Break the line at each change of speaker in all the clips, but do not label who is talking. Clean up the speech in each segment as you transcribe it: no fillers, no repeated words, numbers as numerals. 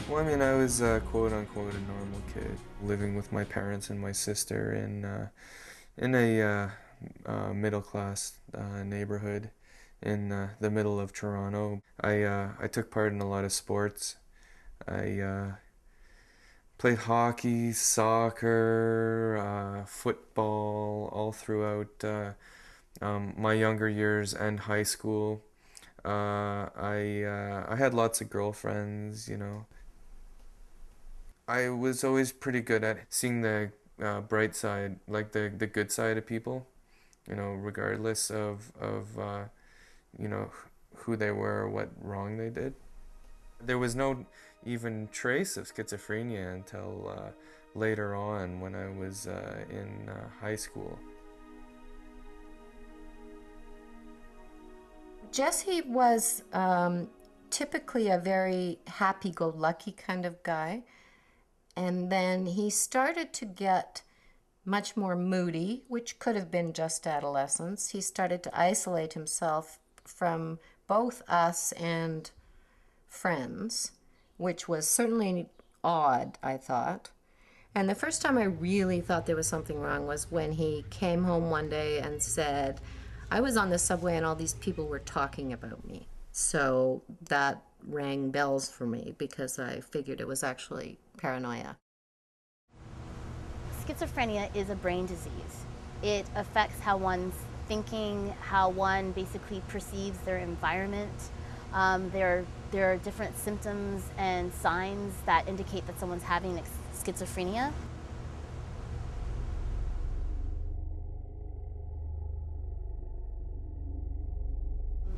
Well, I mean, I was quote unquote a normal kid, living with my parents and my sister in a middle class neighborhood in the middle of Toronto. I took part in a lot of sports. I played hockey, soccer, football, all throughout my younger years and high school. I had lots of girlfriends, you know. I was always pretty good at seeing the bright side, like the good side of people, you know, regardless of you know who they were or what wrong they did. There was no even trace of schizophrenia until later on when I was in high school.
Jesse was typically a very happy go lucky kind of guy. And then he started to get much more moody, which could have been just adolescence. He started to isolate himself from both us and friends, which was certainly odd, I thought. And the first time I really thought there was something wrong was when he came home one day and said, I was on the subway and all these people were talking about me. So that rang bells for me because I figured it was actually paranoia.
Schizophrenia is a brain disease. It affects how one's thinking, how one basically perceives their environment. There are different symptoms and signs that indicate that someone's having schizophrenia.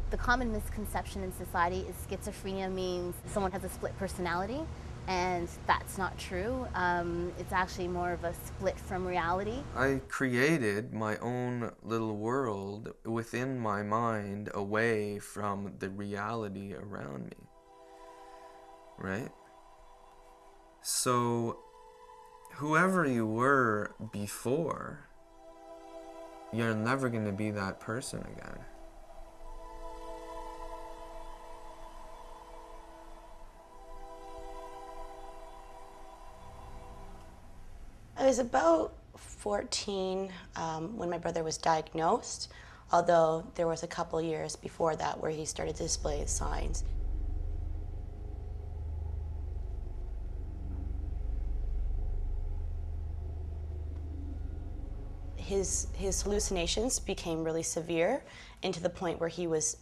The common misconception in society is schizophrenia means someone has a split personality, and that's not true. It's actually more of a split from reality.
I created my own little world within my mind away from the reality around me, right? So, whoever you were before, you're never going to be that person again.
I was about 14 when my brother was diagnosed, although there was a couple years before that where he started to display signs. His hallucinations became really severe, and to the point where he was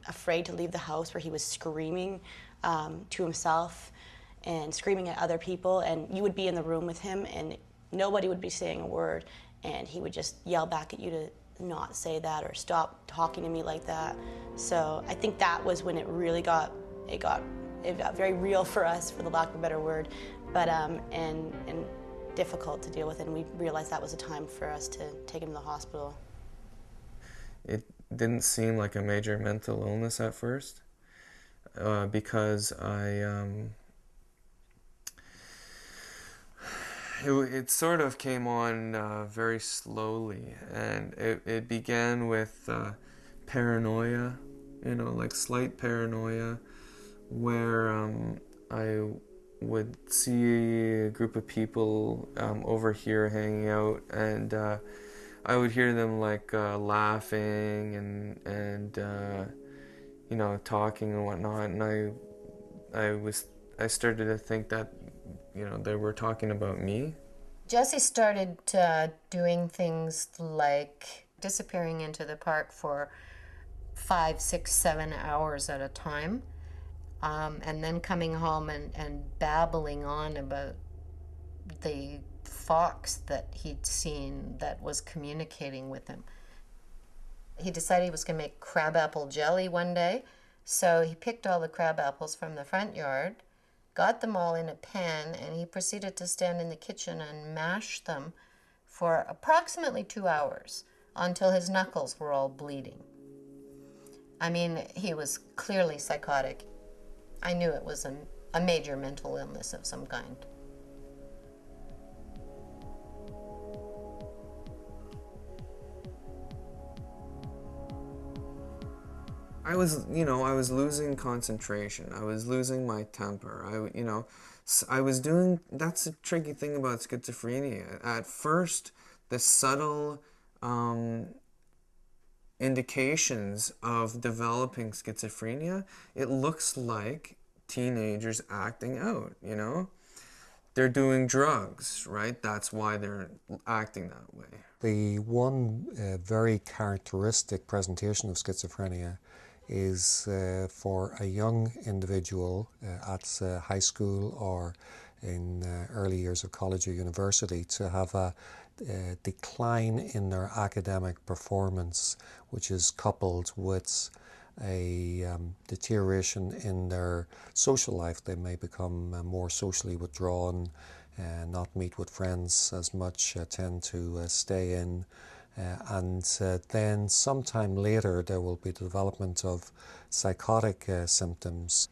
afraid to leave the house, where he was screaming to himself and screaming at other people, and you would be in the room with him and nobody would be saying a word, and he would just yell back at you to not say that or stop talking to me like that. So I think that was when it got very real for us, for the lack of a better word, but and difficult to deal with, and we realized that was a time for us to take him to the hospital.
It didn't seem like a major mental illness at first because it sort of came on very slowly, and it began with paranoia, you know, like slight paranoia, where I would see a group of people over here hanging out, and I would hear them like laughing and you know, talking and whatnot, and I started to think that, you know, they were talking about me.
Jesse started doing things like disappearing into the park for 5, 6, 7 hours at a time, and then coming home and babbling on about the fox that he'd seen that was communicating with him. He decided he was going to make crabapple jelly one day, so he picked all the crab apples from the front yard, got them all in a pan, and he proceeded to stand in the kitchen and mash them for approximately 2 hours until his knuckles were all bleeding. I mean, he was clearly psychotic. I knew it was a major mental illness of some kind.
I was, I was losing concentration. I was losing my temper. I was doing, that's the tricky thing about schizophrenia. At first, the subtle indications of developing schizophrenia, it looks like teenagers acting out. They're doing drugs, right? That's why they're acting that way.
The one very characteristic presentation of schizophrenia is for a young individual at high school or in early years of college or university to have a decline in their academic performance, which is coupled with a deterioration in their social life. They may become more socially withdrawn, not meet with friends as much, tend to stay in, and then sometime later there will be the development of psychotic symptoms.